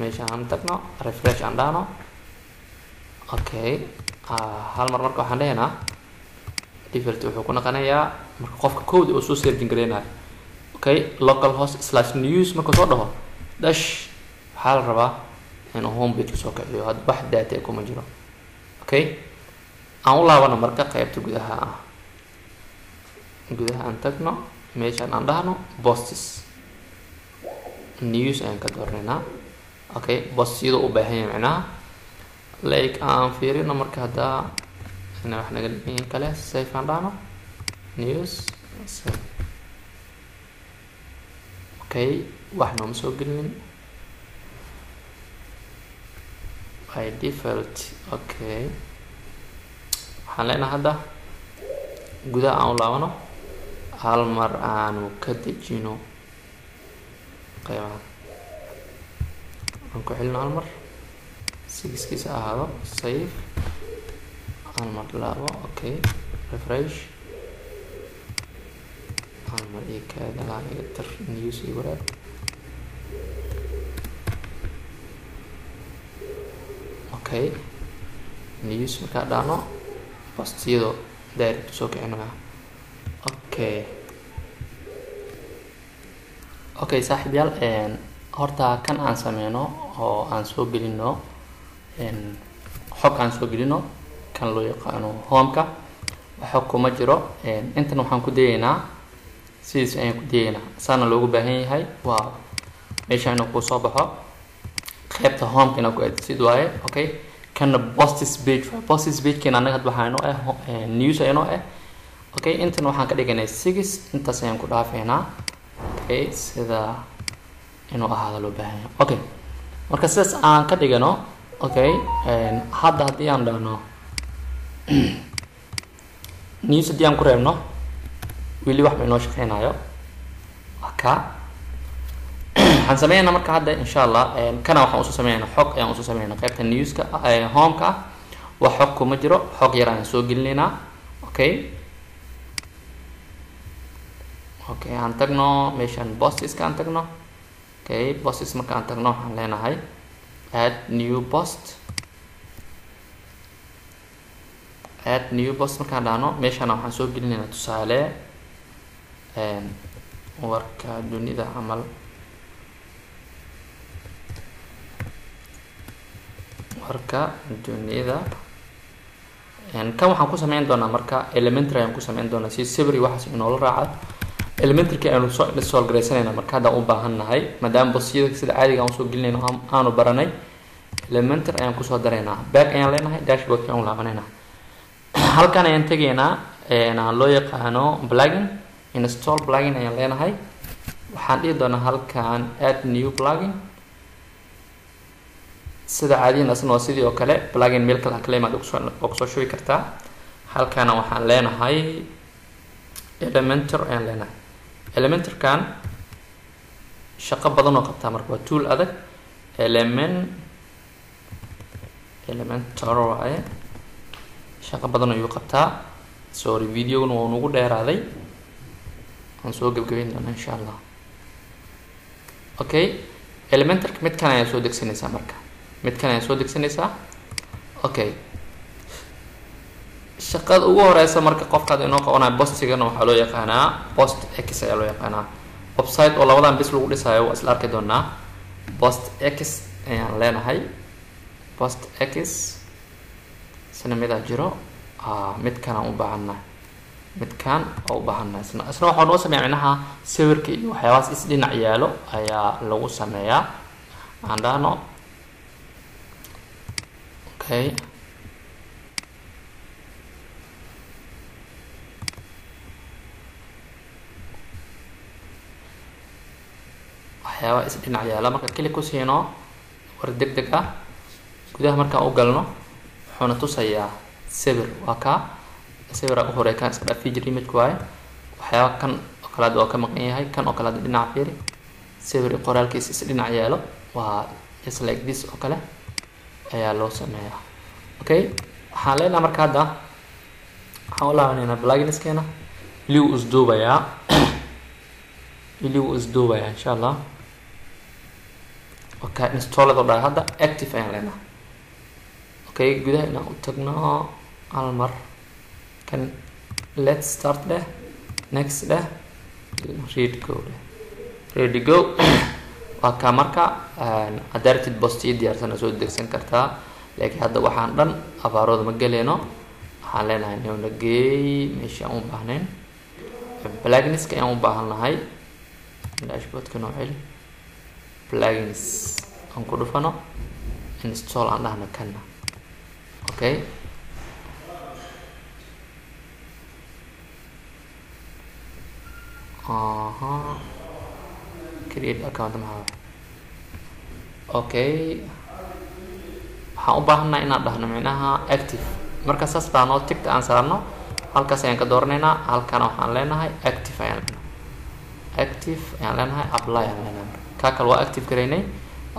meesha aan tagno refresh aan dhahno okay hal mar marka waxaan leeyahay default wuxuu ku noqonayaa marka qofka code uu soo searching gareynayo okay localhost/news marka soo dhaho dash waxaa la rabaa inuu home page soo kiciyo had wax data kuma jiro okay aan u laabano marka qaybta gudaha aan tagno meeshaan aan dhahno posts news ayaan ka dooranaa okay postyada u baahan yahay macnaha like aan fiirino marka hadda ina wax naga dhigan kale save aan dhahno news save okay wax nooma soo gelin by default okay waxaan leenahay hadda gudaha aan u laabano hal mar aanu ka dejino qaybahan aan ku xilino hal mar sigiskiisa ahaado save hal mar laabo okay refresh hal mar iyo kaada laa iga tir news iyo waraab okay news markaa dhaano postiyado direct soo kicinaya okay saaxiibayaal horta kan aan sameyno oo aan soo gelino xog aan soo gelino kan loo yaqaano home-ka waxa kuma jiro intan waxaan ku dayeynaa sidiis ayaan ku dayeynaa saana loogu baahan yahay waa meesha inuu ku soo baxo qaybta home-ka inaan ku aadsid waaye okay kana posts page kan anaga hadda waxaan news ayano okay intan waxaan ka dhiganay 6 intaas ayaan ku dhaafeynaa okay sida inuu ahaado loo baahan yahay okay marka sidaas aan ka dhigano okay hadda haddii aan dhahno news haddii aan ku reebno weli wax inoo shaqeynayo ka waxaan sameeynaa marka hadda insha Allah kana waxaan usoo sameeynaa xog ayaan usoo sameeynaa qaybta newska home-ka wax xog kuma jiro xog yar ayaan soo gelinaynaa okay okay aan tagno meeshaan posts aan tagno okay posts marka aan tagno waxaan leenahay add new post markaan dhahno meeshaan waxaan soo gelinaynaa tusaale warka dunida camal warka dunida kan waxaan ku sameyn doonaa marka elementary ayaan ku sameyn doonaa si sawir waxaas inoo la raaca elementary aynu soo install gareysanayna marka hadda u baahannahay maadaama bossiyada sida caadiga aan soo gelinayno aanu baranay elementary ayaan ku soo dareynaa back ayaan leenahay dashboard ayaan laabanayna halkan ayaan tagaynaa aan loo yaqaano plugin install plugin ayaan leenahay waxaan dhihi doonaa halkan add new plugin sida caadiyan asna waa sidii oo kale plugin meel kale kale ma ku soo shubi kartaa halkan waxaan leenahay elementary ayaan leenahay elementary kan shaqo badan oo qabta marka waa tool adag elementary waaye shaqo badan ayuu qabtaa sorry videogan waa nagu dheeraaday aan soo gabagabeyn doonaa insha Allah okay elementary midkan ayaa soo degsanaysaa marka midkan ayaa soo degsanaysaa okay shaqada ugu horeysa marka qofkaad inoo qabanayo postigana waxaa loo yaqaanaa post x ayaa loo yaqaanaa website oo labadan bis lagu dhisayo waa isla arki doonaa post x ayaan leenahay post x isna midaa jiro midkan aan u baahannahay midkan oo u baahannahay isna waxaa noo sameeyaa micnaha sawirka iyo waxyaabahaas is dhinac yaalo ayaa lagu sameeyaa aan dhahno okay waxyaaba is dhinac yaala marka kali ku siino war degdeg ah gudaha markaan u galno wuxuuna tusayaa sawir waa ka sawir u hore kan iska feature image waaye waxyaaba kan oo kale oo ka maqan yahay kan oo kale dhinac fiiri sawir qoraalkiisa is dhinac yaalo waa just like this oo kale ayaa loo sameeyaa okay waxaan leenahay marka hadda waxaan u laabanayna pluginskeena liu isduubayaa insha Allah okay install oo dhaa hadda active ayaan leenahay okay gudaha inaan u tagno hal mar kan let's start there next there ready go waa ka marka adapted post diyaarsan soo degsan kartaa laakiin hadda waxaan dhan abaarooda ma galeeno waxaan leenahay inuu nagay meesha aan u baahnayn plugins ka aan u baahanahay dashboard ka noocil plugins aan ku dhufano install aan dhahno kana okay create account okay waxaan u baahannahay inaan dhahno micnaha active marka saas dhahno tigta aan saarno halkaas ayaan ka dooranaynaa halkan waxaan leenahay active ayaan leenahay apply ayaan leenahay ka kale waa active gareynay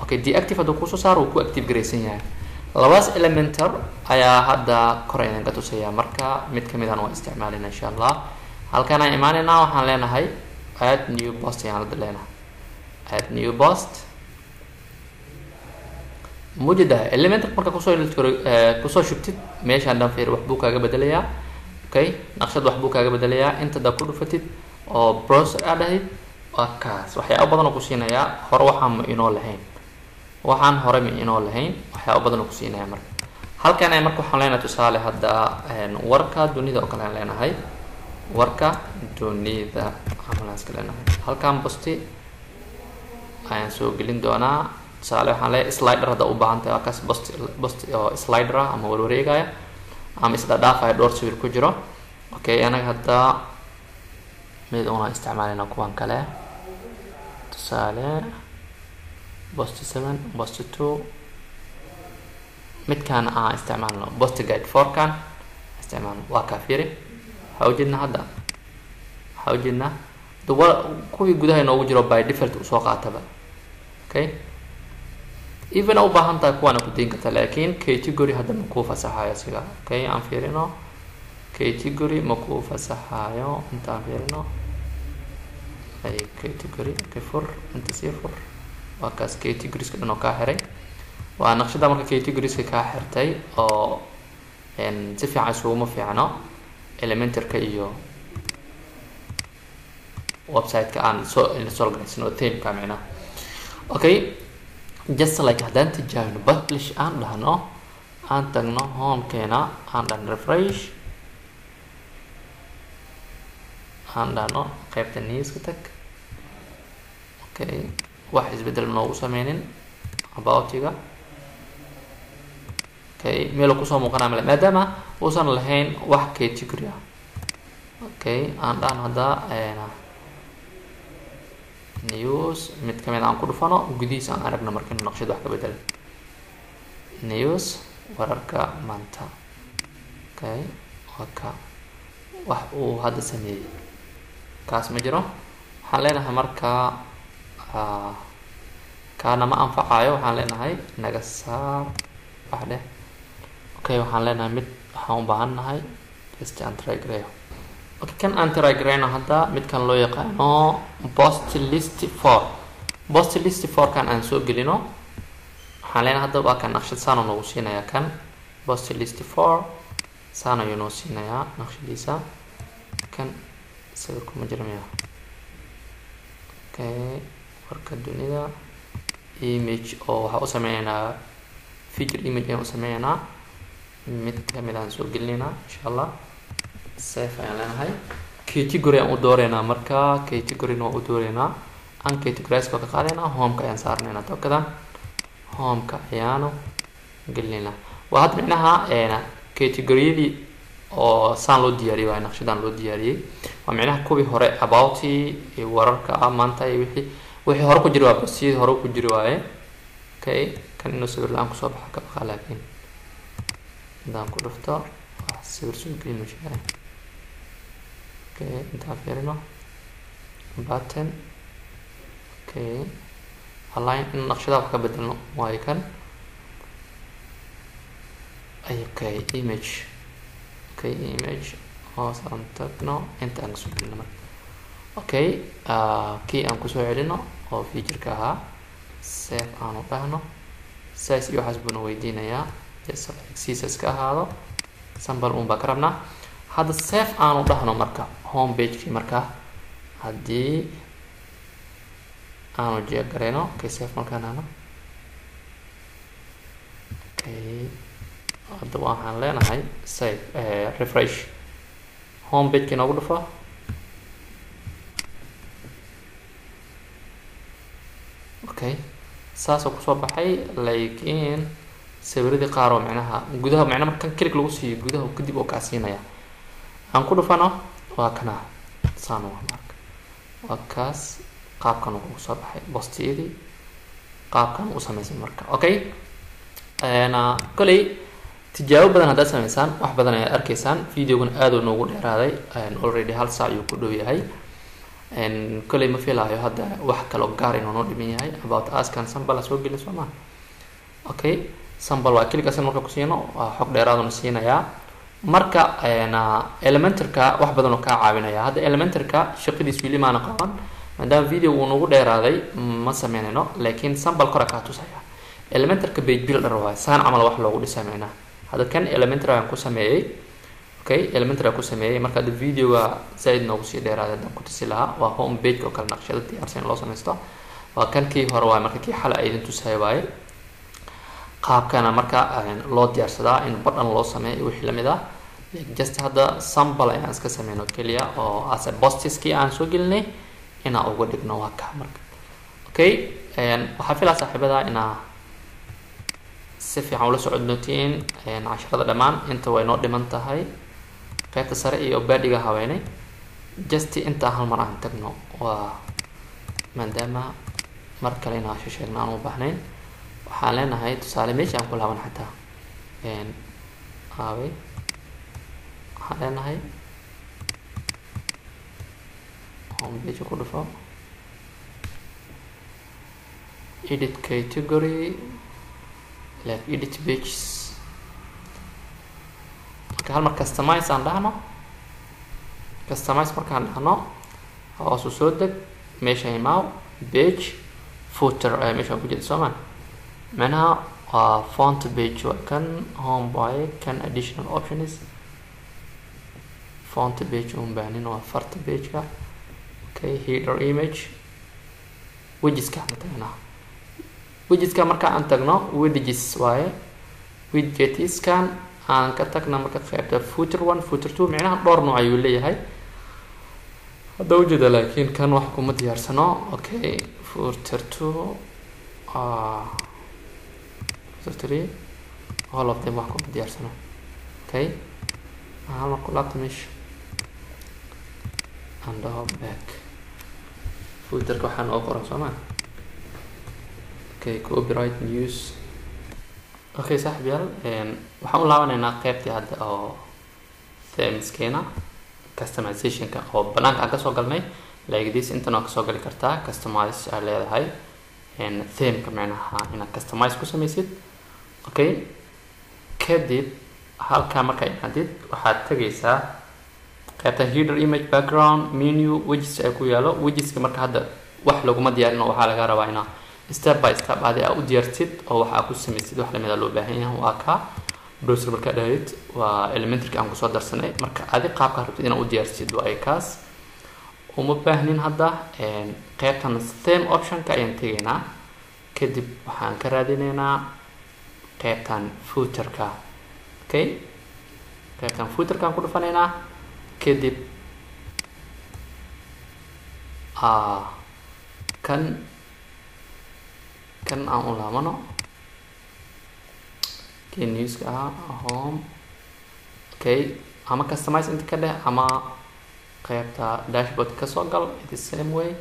okay deactive hadduu kusoo saaro wuu ku active gareysan yahay labaas elementar ayaa hadda kor ayaan ka tusayaa marka mid ka mid ah waan isticmaalina insha Allah halkan aan imaanaynaa waxaan leenahay add new post ayaan leenahay add new post mujada elementar marka kusoo shubtid meeshaan dhan fiir wax buu kaaga bedelayaa okay naqshad wax buu kaaga bedelayaa inta da ku dhufatid oo browser aad ahayd waa kaas waxyaabo badan oo ku siinayaa hore waxaan ma inoo lahayn waxyaabo badan oo ku siinayaa marka halkan ay marka waxaan leenahay tusaale hadda warka dunida oo kale aan leenahay warka dunida amalas kale leenahay halkan posti ayaan soo gelin doonaa tusaale waxaan leeyahay slider hadda u baahan tahay kaas posti oo slider ama warwareegaya ama isla dhaafaya dhowr sawir ku jiro okay anaga hadda mid una isticmaalina kuwan kale tusaale post 7 post 2 midkan aan isticmaalno post guide 4 kan isticmaalno waa ka fiiri hawjidna hadda kuwii gudaha inoogu jiro by default u soo qaataba okay even u baahan tahay kuwana ku deyn kartaa laakiin category hadda ma ku fasaxayo siga okay aan fiirino category ma ku fasaxayo intaan fiirino ay category kafur inta sifur waa kaas categories ka dhan oo ka xiray waa naqshada marka categories ka xirtay oo si fiican isugu fiicno elementarka iyo website ka aan soo install gareysano theme ka macna okay just like haddaan tijaabino publish aan dhahno aan tagno homekeena aan dhan refresh aan dhahno qaybta newska tag. Okay, wax isbedel noogu sameynin aboutiga. Okay, meel kusoo muuqanaa male maadaama uusan lahayn wax category ah. Okay, aan dhahno hadda news mid kamid aan ku dhufano gudihiisa aan aragno markii naqshad wax ka bedel news wararka maanta. Okay, waka wax uu hadda sameeyay kaas ma jiro. waxaan leenahay markaa kaana ma anfacayo, waxaan leenahay naga saar wax dheh. Okay, waxaan leenahay mid waxaan u baahannahay just aan try gareeyo. Okay, kan aan try gareyno hadda midkan loo yaqaano post list 4. post list 4 kan aan soo gelino waxaan leenahay hadda waa kan naqshad saan noogu siinayaa. kan post list 4 saan ayuu noo siinayaa naqshadiisa. kan sawirku ma jiro miya. Okay, warka dunida image oo waxa u sameeynaa feature image ayaan u sameeynaa mid kamid aan soo gelinayna insha Allah. save ayaan leenahay. category aan u dooreynaa marka category noo u dooreynaa aan categorize ka qaadayna home ka ayaan saarnayna tokadan home ka ayaanu gelinayna. waa had macnaha category-yadii oo saan loo diyaariyay waa naqshadan loo diyaariyay. waa macnaha kuwii hore about wararka maanta iyo wixii hore ku jira waa basiyada hore ku jira waaye. Okay, kan inuu sawir la'aan kusoo baxa ka baqa laakiin hadaan ku dhufto wax sawir soo gelin insha. Okay, inta fiirino button. Okay, align in naqshada wax ka bedelno waa kan. Okay, image. Okay, image hoos aan tagno inta aan soo gelino marka. Okay, kii aan kusoo celino oo feature-ka ahaa save aan u dhahno. size iyo waxaas buu weydiinayaa just access ka ahaado sample uun baa ka rabnaa. hadda save aan u dhahno marka home page-kii marka haddii aanu jeegareyno. Okay, save markaan dhahno. Okay, hadda waxaan leenahay save refresh home page-kii noogu dhufo. Okay, saasoo kusoo baxay laakiin sawiradii qaar oo macnaha gudaha macnaha markan click lagu siiyo gudaha kadib oo ka siinaya aan ku dhufano waa kana saan waa marka waa kaas qaabkan uu soo baxay postiyadii qaabkan uu sameeyay marka. Okay, kolay tijaabo badan hadda sameysaan wax badan ay arkaysaan. videogan aad uu noogu dheeraaday already hal saac ayuu ku dhow yahay. kolay ma filayo hadda wax kale oo gaar inuu noo dhiman yahay about us kan sample soo gelin soo ma. Okay, sample waa click asan marka ku siino waa xog dheeraad oo siinayaa marka elementarka wax badan oo ka caawinaya. hadda elementarka shaqadiisu wili maana qaban maadaama video uu noogu dheeraaday ma sameynayno laakiin sample kora ka tusaya. elementarka page builder waa saan camal wax loogu dhisameeyna. hadda kan elementar aan ku sameeyay. Okay, elementar ku sameeyay marka hadda video-ga zaid noogu sii dheeraaday hadaan ku tusi lahaa waa home page oo kala naqshada diyaarsan loo sameysto. waa kan kii hore waa marka kii xal ay idin tusay waaye qaabkana marka loo diyaarsadaa in button loo sameeyo wixii lamid ah. just hadda sample ayaan iska sameeyno kaliya oo as a postiskii aan soo gelinay inaan uga dhigno waa ka marka. Okay, waxaa filaa saaxiibada inaa si fiican ula socodnotiin casharada dhammaan inta way noo dhiman tahay qaybta sare iyo baadhiga haweenay. just inta hal mar aan tagno waa maadaama mar kale inaan sheegno aan u baahnayn. waxaan leenahay tusaale meesha aan ku laaban xataa waxaan leenahay home page ku dhufo edit category like edit pages. marka hal mar customize aan dhahno customize markaan dhahno hoos u soo deg meesha imaaw page footer meesha ku jira soo ma macnaha waa font page waa kan home boy kan additional options font page un baanin waa farta page-ka. Okay, header image widgets ka matagna widgets ka marka aan tagno widgets waaye widgets kan aan ka tagna marka qaybta footer 1 footer 2 macnaha dhowr nooc ayuu leeyahay hadda ujeeda laakiin kan wax kuma diyaarsano okay footer 2 footer 3 all of them wax kuma diyaarsano okay hal mar ku laabta meesha and back footerka waxaan oo qoran soomaa okay copyright news okay saaxiibayaal waxaan u laabanaynaa qaybtii hadda oo themeskeena customizationka oo banaanka aan kasoo galnay like this intan oo kasoo gali kartaa customize ay leedahay themeka macnaha inaad customize ku samaysid okay kadib halkaa markaa imaadid waxaad tagaysaa qaybta header image background menu widgets ay ku yaalo widgetska marka hadda wax laguma diyaarin waxaa laga rabaa inaa step by step aad u diyaartid oo waxa ku samaysid wax lamid ah loo baahan yahay waa ka browser marka dhayd waa elementary aan ku soo darsanay marka aad qaabka rabtid inaad u diyaarsid waa kaas uma baahnin hadda qaybtan theme option ka ayaan tagaynaa kadib waxaan ka raadinaynaa qaybtan footer ka okay qaybtan footer ka ku dhufanaynaa kadib kan aan u laabano kii newska home okay ama customize inta ka dheh ama qaybta dashboard kasoo gal the same way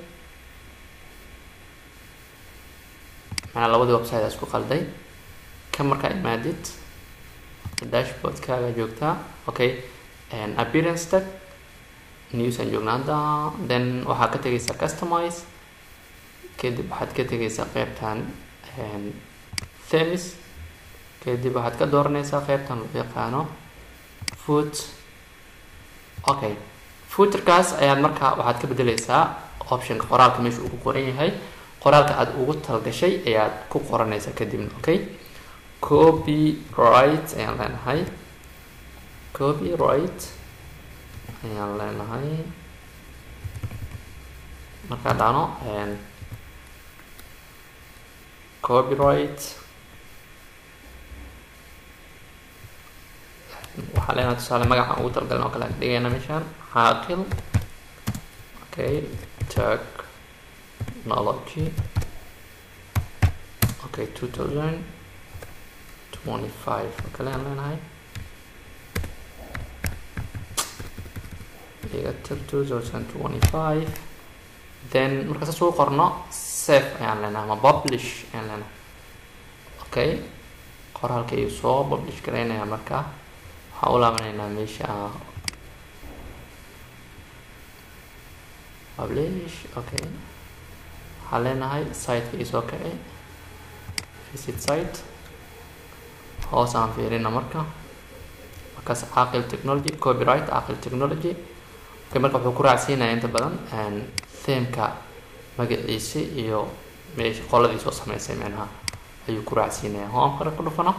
macnaa labadii website isku qalday kan markaa imaadid dashboard kaaga joogtaa okay appearance tag news aan joognaa hadda then waxaa ka tegaysaa customize kadib waxaad ka tegaysaa qaybtan themes kadib waxaad ka dooranaysaa qaybtan loo yaqaano foot okay footerkaas ayaad markaa waxaad ka bedelaysaa optionka qoraalka meesha uu ku qoran yahay qoraalka aad ugu talgashay ayaad ku qoranaysaa kadibna okay copyright ayaan leenahay copyright ayaan leenahay markaa dhaano copyright waxaa leenahay tusaale magacaan ugu talgalin oo kale aan dhigayna meeshaan caaqil okay technology okay 2025 oo kale aan leenahay 2025 then markaas soo qorno save ayaan leenahay ama publish ayaan leenahay okay qoraalka ayuu soo publish gareynaya markaa waxaan u laabanaynaa meesha publish okay waxaan leenahay siteka isoo kacay visit site hoos aan fiirina markaas caaqil technology copyright caaqil technology okay marka wuxuu ku raacsiinaya inta badan themeka magaciisa iyo meesha qoladii soo samaysay macnaha ayuu ku raacsiinaya home kale ku dhufano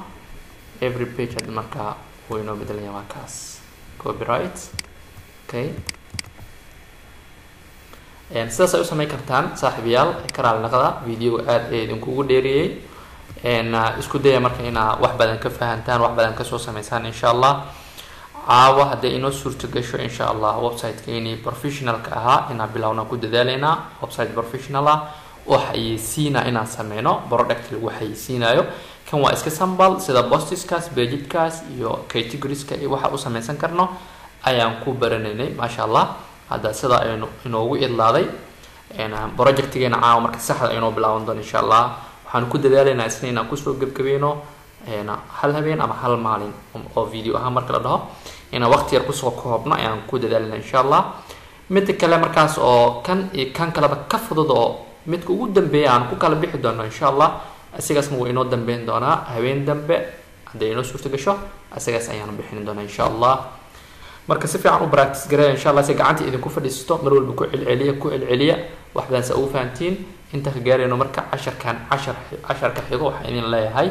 every page hadda markaa wuu inoo bedelaya waa kaas copyright okay sidaas ay u samayn kartaan saaxiibayaal karaal naqda video aad idinkugu dheeriyey isku daya marka inaa wax badan ka fahantaan wax badan kasoo samaysaan insha allah caawa hadday inoo suurto gasho insha allah website-keeni professionalka ahaa inaan bilowna ku dadaalaynaa website professional ah oo xayeysiina inaan sameyno product lagu xayeysiinayo kan waa iska sample sida postiskaas budgetkaas iyo categorieska iyo waxa u samaysan karno ayaan ku baranaynay maasha allah hadda sida aynu inoogu idlaaday projectigeena caawa marka saxda inoo bilaaban doono insha allah waxaan ku dadaalaynaa isna inaan kusoo gebgabeeno hal habeen ama hal maalin oo video ahaan marka la dhaho inaan waqti yar kusoo koobno ayaan ku dadaalayna insha allah mid kale markaas oo kan iyo kan kaleba ka fudud oo midka ugu dambeeya aan ku kala bixi doono insha allah asigaasna wuu inoo dambeyn doonaa habeen dambe hadday inoo suurto gasho asigaas ayaan bixin doonaa insha allah marka si fiican u practice gareeya insha allah si gacanta idinku fadhiisto mar walba ku celceliya wax badan sa ugu fahantiin inta ka gaarayno marka casharka xigo waxaan idin leeyahay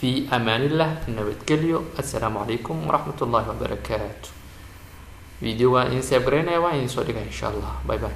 في أمان الله نبتكليو السلام عليكم ورحمة الله وبركاته فيديو إن سيبرينا وإن صدقها إن شاء الله باي باي